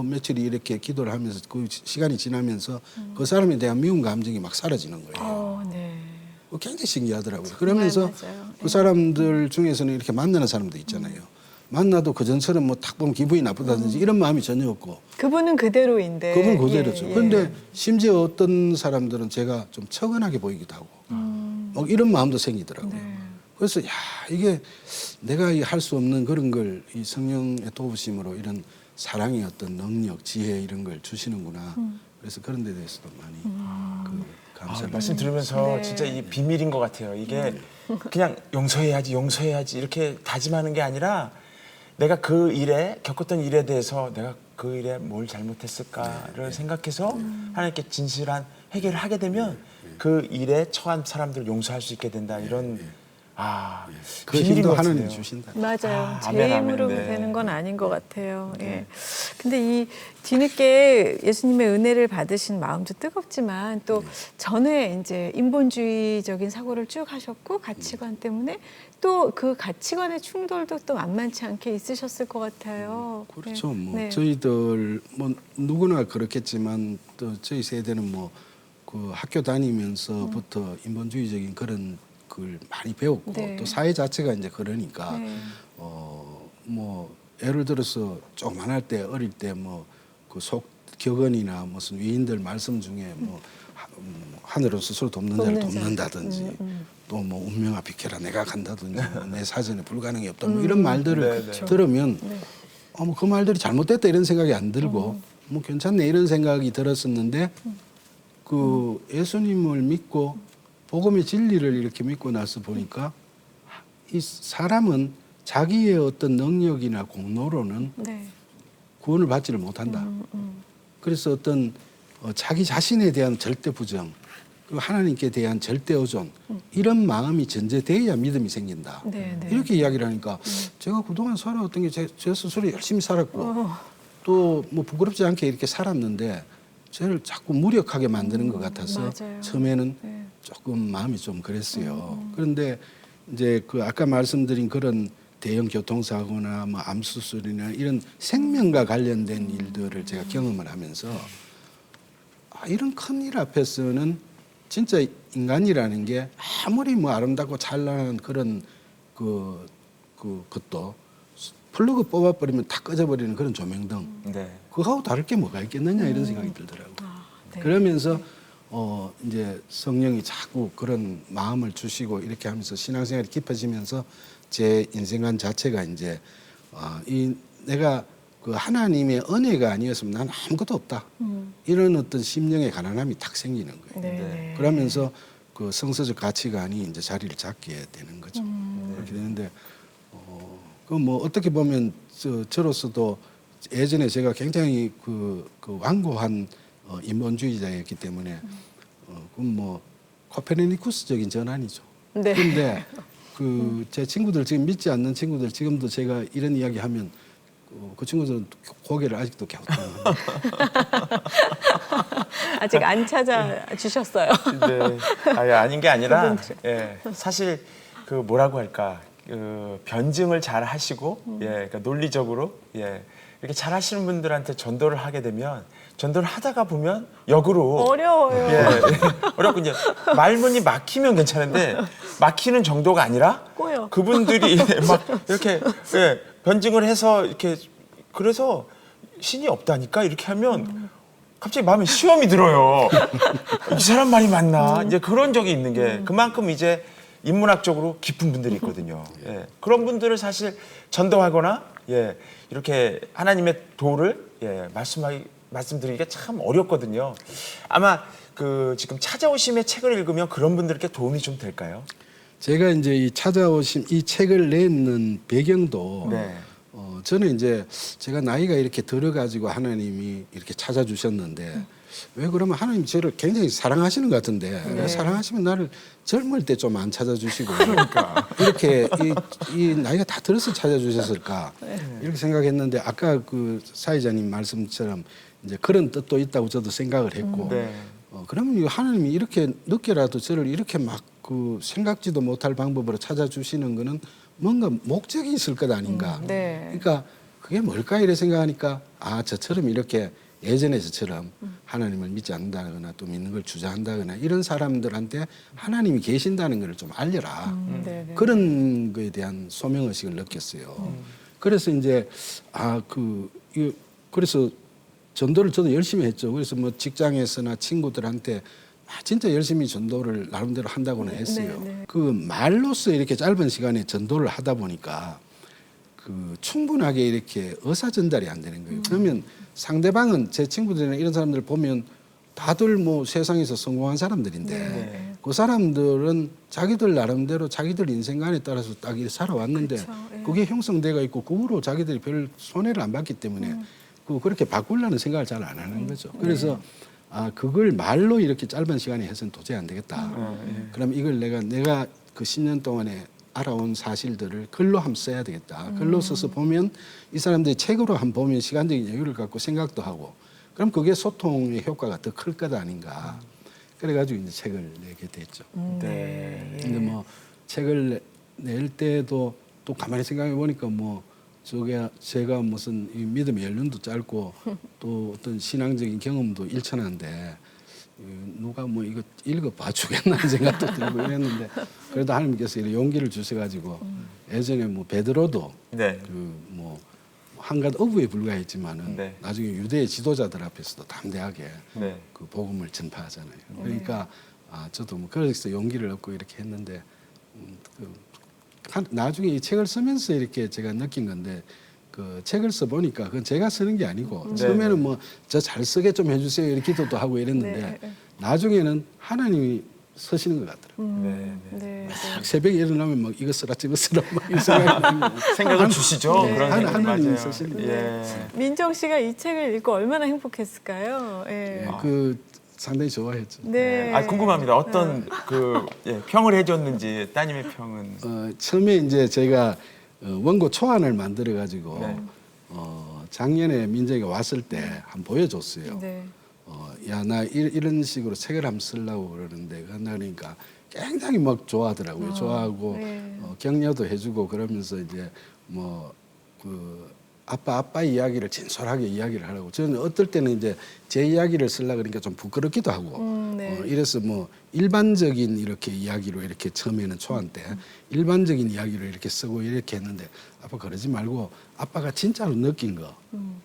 [SPEAKER 4] 며칠이 이렇게 기도를 하면서 그 시간이 지나면서 그 사람에 대한 미운 감정이 막 사라지는 거예요.
[SPEAKER 2] 네.
[SPEAKER 4] 굉장히 신기하더라고요. 그러면서
[SPEAKER 2] 맞아요.
[SPEAKER 4] 그 사람들 중에서는 이렇게 만나는 사람도 있잖아요. 만나도 그전처럼 뭐 딱 보면 기분이 나쁘다든지 이런 마음이 전혀 없고.
[SPEAKER 2] 그분은 그대로인데.
[SPEAKER 4] 그분은 그대로죠.
[SPEAKER 2] 예.
[SPEAKER 4] 그런데 심지어 어떤 사람들은 제가 좀 처근하게 보이기도 하고 뭐 이런 마음도 생기더라고요.
[SPEAKER 2] 네.
[SPEAKER 4] 그래서 야 이게 내가 할 수 없는 그런 걸 이 성령의 도우심으로 이런 사랑의 어떤 능력, 지혜 이런 걸 주시는구나. 그래서 그런 데 대해서도 많이 그 감사를
[SPEAKER 1] 말씀 들으면서
[SPEAKER 2] 네.
[SPEAKER 1] 진짜 이 비밀인 것 같아요. 이게 그냥 용서해야지 이렇게 다짐하는 게 아니라 내가 그 일에 겪었던 일에 대해서 내가 그 일에 뭘 잘못했을까를 생각해서 하나님께 진실한 회개를 하게 되면 그 일에 처한 사람들을 용서할 수 있게 된다. 이런
[SPEAKER 4] 그
[SPEAKER 1] 비밀인
[SPEAKER 4] 힘도
[SPEAKER 1] 것
[SPEAKER 4] 하나님이
[SPEAKER 1] 같은데요.
[SPEAKER 4] 주신다.
[SPEAKER 2] 맞아요. 제
[SPEAKER 1] 아멘, 아멘.
[SPEAKER 2] 힘으로
[SPEAKER 1] 네.
[SPEAKER 2] 되는 건 아닌 것 같아요. 예. 근데 이 뒤늦게 예수님의 은혜를 받으신 마음도 뜨겁지만 또 전에 이제 인본주의적인 사고를 쭉 하셨고 가치관 때문에 또 그 가치관의 충돌도 또 만만치 않게 있으셨을 것 같아요.
[SPEAKER 4] 그렇죠.
[SPEAKER 2] 네.
[SPEAKER 4] 뭐
[SPEAKER 2] 네.
[SPEAKER 4] 저희들 뭐 누구나 그렇겠지만 또 저희 세대는 뭐 그 학교 다니면서부터 인본주의적인 그런 걸 많이 배웠고
[SPEAKER 2] 네.
[SPEAKER 4] 또 사회 자체가 이제 그러니까
[SPEAKER 2] 네.
[SPEAKER 4] 뭐 예를 들어서 조그만할 때 어릴 때 뭐 그 격언이나 무슨 위인들 말씀 중에 뭐 하늘은 스스로 돕는 자를 돕는다든지 또 뭐 운명아 비켜라 내가 간다든지 뭐내 사전에 불가능이 없다 뭐 이런 말들을 들으면 뭐 그 말들이 잘못됐다 이런 생각이 안 들고 뭐 괜찮네 이런 생각이 들었었는데 그 예수님을 믿고 복음의 진리를 이렇게 믿고 나서 보니까 이 사람은 자기의 어떤 능력이나 공로로는
[SPEAKER 2] 네.
[SPEAKER 4] 구원을 받지를 못한다. 그래서 어떤 자기 자신에 대한 절대 부정, 그리고 하나님께 대한 절대 의존 이런 마음이 전제돼야 믿음이 생긴다.
[SPEAKER 2] 네, 네.
[SPEAKER 4] 이렇게 이야기를 하니까 제가 그동안 살아왔던 게 제 스스로 열심히 살았고 또 뭐 부끄럽지 않게 이렇게 살았는데 저를 자꾸 무력하게 만드는 것 같아서
[SPEAKER 2] 맞아요.
[SPEAKER 4] 처음에는
[SPEAKER 2] 네.
[SPEAKER 4] 조금 마음이 좀 그랬어요. 그런데 이제 그 아까 말씀드린 그런 대형 교통사고나 뭐 암수술이나 이런 생명과 관련된 일들을 제가 경험을 하면서 이런 큰 일 앞에서는 진짜 인간이라는 게 아무리 뭐 아름답고 찬란한 그런 것도 플러그 뽑아버리면 다 꺼져버리는 그런 조명등
[SPEAKER 1] 네.
[SPEAKER 4] 그거하고 다를 게 뭐가 있겠느냐 이런 생각이 들더라고요.
[SPEAKER 2] 네.
[SPEAKER 4] 그러면서 이제 성령이 자꾸 그런 마음을 주시고 이렇게 하면서 신앙생활이 깊어지면서 제 인생관 자체가 이제 내가 그 하나님의 은혜가 아니었으면 난 아무것도 없다. 이런 어떤 심령의 가난함이 탁 생기는 거예요.
[SPEAKER 2] 네.
[SPEAKER 4] 그러면서 그 성서적 가치관이 이제 자리를 잡게 되는 거죠. 그렇게 되는데 그 뭐 어떻게 보면 저로서도 예전에 제가 굉장히 그 완고한 인본주의자였기 때문에 그건 뭐 코페르니쿠스적인 전환이죠.
[SPEAKER 2] 네.
[SPEAKER 4] 그런데 제 친구들 지금 믿지 않는 친구들 지금도 제가 이런 이야기 하면 그 친구들은 고개를 아직도 갸우뚱합니다.
[SPEAKER 2] 아직 안 찾아주셨어요.
[SPEAKER 1] 네. 아닌 게 아니라 사실 그 뭐라고 할까 변증을 잘 하시고 그러니까 논리적으로 이렇게 잘 하시는 분들한테 전도를 하게 되면 전도를 하다가 보면 역으로
[SPEAKER 2] 어려워요.
[SPEAKER 1] 어렵고 이제 말문이 막히면 괜찮은데 막히는 정도가 아니라
[SPEAKER 2] 꼬여.
[SPEAKER 1] 그분들이 막 이렇게 변증을 해서 이렇게 그래서 신이 없다니까 이렇게 하면 갑자기 마음에 시험이 들어요. 이 사람 말이 맞나? 이제 그런 적이 있는 게 그만큼 이제 인문학적으로 깊은 분들이 있거든요. 예. 그런 분들을 사실 전도하거나 예, 이렇게 하나님의 도를 예, 말씀드리기가 참 어렵거든요. 아마 그 지금 찾아오심의 책을 읽으면 그런 분들께 도움이 좀 될까요?
[SPEAKER 4] 제가 이제 이 찾아오심 이 책을 내는 배경도
[SPEAKER 1] 네.
[SPEAKER 4] 저는 이제 제가 나이가 이렇게 들어가지고 하나님이 이렇게 찾아주셨는데 왜 그러면 하나님 저를 굉장히 사랑하시는 것 같은데 왜 사랑하시면 나를 젊을 때 좀 안 찾아주시고 그러니까 이렇게 이 나이가 다 들어서 찾아주셨을까 이렇게 생각했는데 아까 그 사회자님 말씀처럼 이제 그런 뜻도 있다고 저도 생각을 했고
[SPEAKER 1] 네.
[SPEAKER 4] 그러면 하나님이 이렇게 늦게라도 저를 이렇게 막 그 생각지도 못할 방법으로 찾아주시는 거는 뭔가 목적이 있을 것 아닌가.
[SPEAKER 2] 네.
[SPEAKER 4] 그러니까 그게 뭘까 이래 생각하니까 아 저처럼 이렇게 예전에 저처럼 하나님을 믿지 않는다거나 또 믿는 걸 주저한다거나 이런 사람들한테 하나님이 계신다는 걸 좀 알려라.
[SPEAKER 2] 네, 네.
[SPEAKER 4] 그런 거에 대한 소명의식을 느꼈어요. 그래서 이제 그래서 전도를 저도 열심히 했죠. 그래서 뭐 직장에서나 친구들한테 진짜 열심히 전도를 나름대로 한다고는 했어요.
[SPEAKER 2] 네, 네.
[SPEAKER 4] 그 말로써 이렇게 짧은 시간에 전도를 하다 보니까 그 충분하게 이렇게 의사 전달이 안 되는 거예요. 그러면 상대방은 제 친구들이나 이런 사람들 보면 다들 뭐 세상에서 성공한 사람들인데
[SPEAKER 2] 네.
[SPEAKER 4] 그 사람들은 자기들 나름대로 자기들 인생관에 따라서 딱 이렇게 살아왔는데
[SPEAKER 2] 그쵸, 예.
[SPEAKER 4] 그게 형성돼가 있고 그거로 자기들이 별 손해를 안 받기 때문에 그렇게 바꾸려는 생각을 잘 안 하는 거죠. 그래서 그걸 말로 이렇게 짧은 시간에 해서는 도저히 안 되겠다. 그럼 이걸 내가 그 10년 동안에 알아온 사실들을 글로 한번 써야 되겠다. 글로 써서 보면 이 사람들이 책으로 한번 보면 시간적인 여유를 갖고 생각도 하고 그럼 그게 소통의 효과가 더 클 것 아닌가. 그래가지고 이제 책을 내게 됐죠.
[SPEAKER 1] 네.
[SPEAKER 4] 근데 뭐 책을 낼 때도 또 가만히 생각해 보니까 뭐 제가 무슨 이 믿음의 연륜도 짧고 또 어떤 신앙적인 경험도 일천한데 누가 뭐 이거 읽어봐 주겠나 생각도 들고 이랬는데 그래도 하나님께서 이렇게 용기를 주셔가지고 예전에 뭐 베드로도
[SPEAKER 1] 네.
[SPEAKER 4] 그 뭐 한갓 어부에 불과했지만은
[SPEAKER 1] 네.
[SPEAKER 4] 나중에 유대의 지도자들 앞에서도 담대하게
[SPEAKER 1] 네.
[SPEAKER 4] 그 복음을 전파하잖아요. 그러니까 저도 뭐 그래서 용기를 얻고 이렇게 했는데 나중에 이 책을 쓰면서 이렇게 제가 느낀 건데 그 책을 써 보니까 그건 제가 쓰는 게 아니고 처음에는 뭐 저 잘 쓰게 좀 해주세요 이렇게 기도도 하고 이랬는데 나중에는 하나님이 쓰시는 것 같더라고요.
[SPEAKER 1] 네.
[SPEAKER 2] 네.
[SPEAKER 4] 막 새벽에 일어나면 막 이거 쓰라 저거 쓰라 막 이 생각이
[SPEAKER 1] 생각을 주시죠.
[SPEAKER 2] 네.
[SPEAKER 1] 그런 생각
[SPEAKER 4] 하나님이
[SPEAKER 1] 맞아요.
[SPEAKER 4] 쓰시는
[SPEAKER 1] 예.
[SPEAKER 2] 민정 씨가 이 책을 읽고 얼마나 행복했을까요? 예.
[SPEAKER 4] 그 상당히 좋아했죠.
[SPEAKER 2] 네.
[SPEAKER 1] 궁금합니다. 어떤 그 평을 해줬는지 따님의 평은.
[SPEAKER 4] 처음에 이제 제가 원고 초안을 만들어 가지고
[SPEAKER 1] 네.
[SPEAKER 4] 작년에 민정이가 왔을 때 한번 보여줬어요.
[SPEAKER 2] 네.
[SPEAKER 4] 야 나 이런 식으로 책을 한번 쓰려고 그러는데 그러니까 굉장히 막 좋아하더라고요. 좋아하고
[SPEAKER 2] 네.
[SPEAKER 4] 격려도 해주고 그러면서 이제 뭐 그 아빠 이야기를 진솔하게 이야기를 하라고. 저는 어떨 때는 이제 제 이야기를 쓰려고 그러니까 좀 부끄럽기도 하고
[SPEAKER 2] 네.
[SPEAKER 4] 이래서 뭐 일반적인 이렇게 이야기로 이렇게 처음에는 초안 때 일반적인 이야기로 이렇게 쓰고 이렇게 했는데 아빠 그러지 말고 아빠가 진짜로 느낀 거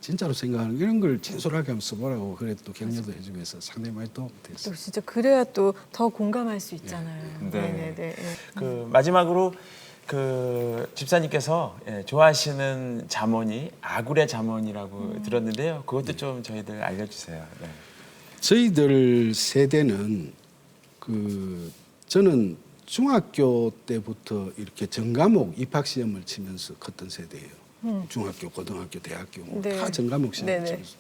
[SPEAKER 4] 진짜로 생각하는 이런 걸 진솔하게 한번 써보라고 그래 또 격려도 해주고 해서 상당히 많이 도움이 됐어요.
[SPEAKER 2] 또 진짜 그래야 또 더 공감할 수 있잖아요.
[SPEAKER 1] 네.
[SPEAKER 2] 네.
[SPEAKER 1] 그 마지막으로 그 집사님께서 좋아하시는 잠언이 아굴의 잠언이라고 들었는데요. 그것도 좀 저희들 알려주세요. 네.
[SPEAKER 4] 저희들 세대는 저는 중학교 때부터 이렇게 전과목 입학 시험을 치면서 컸던 세대예요. 중학교, 고등학교, 대학교
[SPEAKER 2] 네.
[SPEAKER 4] 다 전과목 시험을
[SPEAKER 2] 네네.
[SPEAKER 4] 치면서.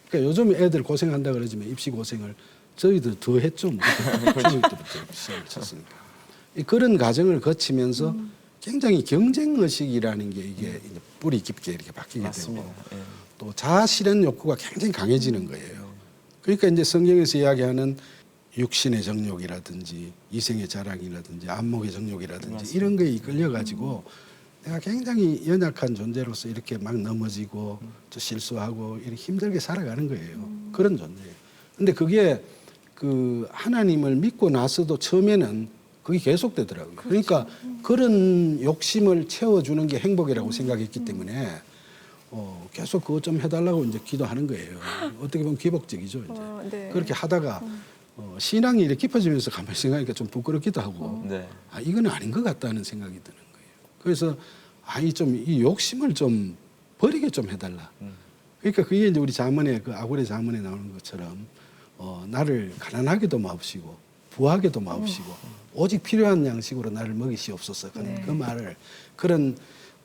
[SPEAKER 4] 그러니까 요즘 애들 고생한다 그러지만 입시 고생을 저희들 더 했죠. 뭐. 중학교 때부터 시험을 쳤으니까. 그런 과정을 거치면서 굉장히 경쟁 의식이라는 게 이게 이제 뿌리 깊게 이렇게 바뀌게
[SPEAKER 1] 맞습니다.
[SPEAKER 4] 되고 또 자아 실현 욕구가 굉장히 강해지는 거예요. 그러니까 이제 성경에서 이야기하는 육신의 정욕이라든지 이생의 자랑이라든지 안목의 정욕이라든지
[SPEAKER 1] 맞습니다.
[SPEAKER 4] 이런 거에 이끌려 가지고 내가 굉장히 연약한 존재로서 이렇게 막 넘어지고 또 실수하고 이렇게 힘들게 살아가는 거예요. 그런 존재예요. 근데 그게 그 하나님을 믿고 나서도 처음에는 그게 계속되더라고요. 그러니까 그런 욕심을 채워주는 게 행복이라고 생각했기 때문에 계속 그것 좀 해달라고 이제 기도하는 거예요. 어떻게 보면 기복적이죠. 이제.
[SPEAKER 2] 네.
[SPEAKER 4] 그렇게 하다가 신앙이 이렇게 깊어지면서 가만히 생각하니까 좀 부끄럽기도 하고
[SPEAKER 1] 네.
[SPEAKER 4] 아 이건 아닌 것 같다는 생각이 드는 거예요. 그래서 아이 좀 이 욕심을 좀 버리게 좀 해달라. 그러니까 그게 이제 우리 자문에 그 아구레 자문에 나오는 것처럼 나를 가난하게도 마옵시고 부하게도 마옵시고 오직 필요한 양식으로 나를 먹이시옵소서.
[SPEAKER 2] 네.
[SPEAKER 4] 그 말을 그런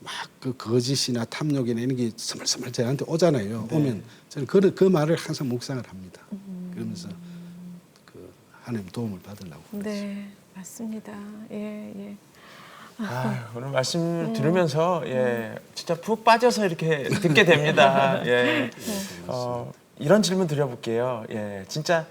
[SPEAKER 4] 막 그 거짓이나 탐욕이나 이런 게 스멀스멀 저한테 오잖아요.
[SPEAKER 1] 네.
[SPEAKER 4] 오면 저는 그 말을 항상 묵상을 합니다. 그러면서 그 하나님 도움을 받으려고.
[SPEAKER 2] 네, 맞습니다. 예, 예.
[SPEAKER 1] 오늘 말씀을 들으면서 진짜 푹 빠져서 이렇게 듣게 됩니다. 예. 이런 질문 드려볼게요. 예, 진짜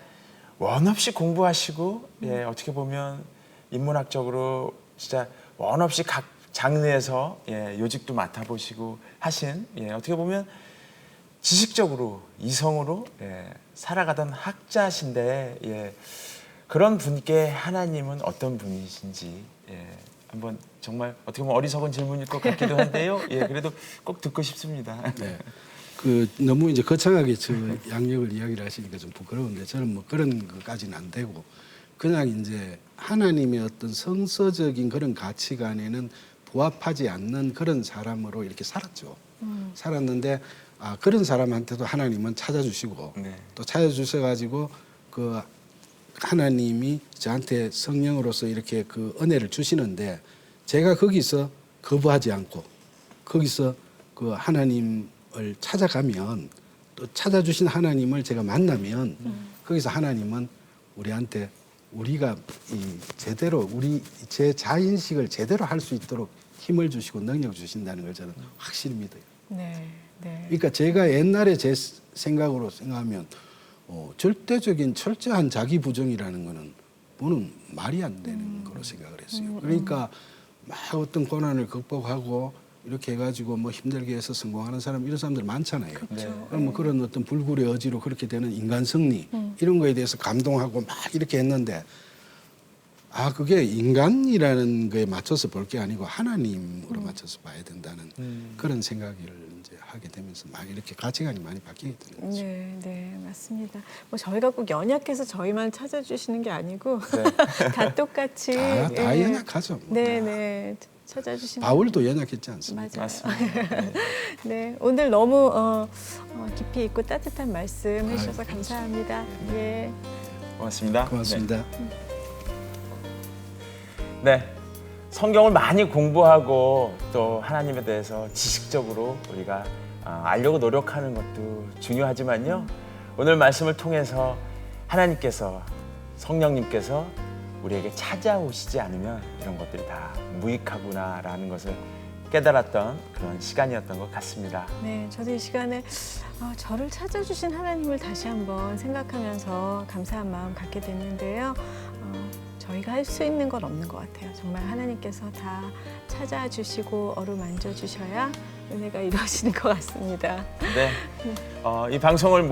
[SPEAKER 1] 원 없이 공부하시고 어떻게 보면 인문학적으로 진짜 원 없이 각 장르에서 요직도 맡아보시고 하신 어떻게 보면 지식적으로 이성으로 살아가던 학자신데 그런 분께 하나님은 어떤 분이신지 한번 정말 어떻게 보면 어리석은 질문일 것 같기도 한데요. 그래도 꼭 듣고 싶습니다.
[SPEAKER 4] 네. 그 너무 이제 거창하게 저 양력을 이야기를 하시니까 좀 부끄러운데 저는 뭐 그런 것까지는 안 되고 그냥 이제 하나님의 어떤 성서적인 그런 가치관에는 부합하지 않는 그런 사람으로 이렇게 살았죠. 살았는데 그런 사람한테도 하나님은 찾아주시고
[SPEAKER 1] 네.
[SPEAKER 4] 또 찾아주셔가지고 그 하나님이 저한테 성령으로서 이렇게 그 은혜를 주시는데 제가 거기서 거부하지 않고 거기서 그 하나님을 찾아가면 또 찾아주신 하나님을 제가 만나면 거기서 하나님은 우리한테 우리가 제대로 제 자인식을 제대로 할 수 있도록 힘을 주시고 능력 주신다는 걸 저는 확실히 믿어요.
[SPEAKER 2] 네, 네.
[SPEAKER 4] 그러니까 제가 옛날에 제 생각으로 생각하면 절대적인 철저한 자기 부정이라는 거는 저는 말이 안 되는 거로 생각을 했어요. 그러니까 막 어떤 고난을 극복하고 이렇게 해가지고 뭐 힘들게 해서 성공하는 사람 이런 사람들 많잖아요.
[SPEAKER 2] 그렇죠.
[SPEAKER 4] 그럼 뭐 그런 어떤 불굴의 의지로 그렇게 되는 인간 승리 이런 거에 대해서 감동하고 막 이렇게 했는데 그게 인간이라는 거에 맞춰서 볼 게 아니고 하나님으로 맞춰서 봐야 된다는 그런 생각을 이제 하게 되면서 막 이렇게 가치관이 많이 바뀌게 되는 거죠.
[SPEAKER 2] 네, 네, 맞습니다. 뭐 저희가 꼭 연약해서 저희만 찾아주시는 게 아니고 다 똑같이
[SPEAKER 4] 다 연약하죠. 뭐.
[SPEAKER 2] 네, 네, 찾아주시는.
[SPEAKER 4] 바울도 연약했지 않습니까?
[SPEAKER 2] 맞아요.
[SPEAKER 1] 맞습니다.
[SPEAKER 2] 네, 오늘 너무 깊이 있고 따뜻한 말씀 해주셔서 감사합니다. 예.
[SPEAKER 1] 고맙습니다.
[SPEAKER 4] 고맙습니다.
[SPEAKER 1] 네. 성경을 많이 공부하고 또 하나님에 대해서 지식적으로 우리가 알려고 노력하는 것도 중요하지만요. 오늘 말씀을 통해서 하나님께서 성령님께서 우리에게 찾아오시지 않으면 이런 것들이 다 무익하구나라는 것을 깨달았던 그런 시간이었던 것 같습니다.
[SPEAKER 2] 네, 저도 이 시간에 저를 찾아주신 하나님을 다시 한번 생각하면서 감사한 마음 갖게 됐는데요. 저희가 할 수 있는 건 없는 것 같아요. 정말 하나님께서 다 찾아주시고 어루만져 주셔야 은혜가 이루어지는 것 같습니다.
[SPEAKER 1] 네, 이 방송을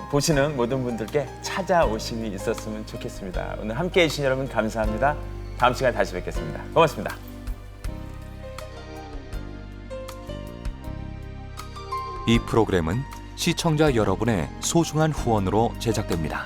[SPEAKER 1] 보시는 모든 분들께 찾아오심이 있었으면 좋겠습니다. 오늘 함께해 주신 여러분 감사합니다. 다음 시간에 다시 뵙겠습니다. 고맙습니다.
[SPEAKER 5] 이 프로그램은 시청자 여러분의 소중한 후원으로 제작됩니다.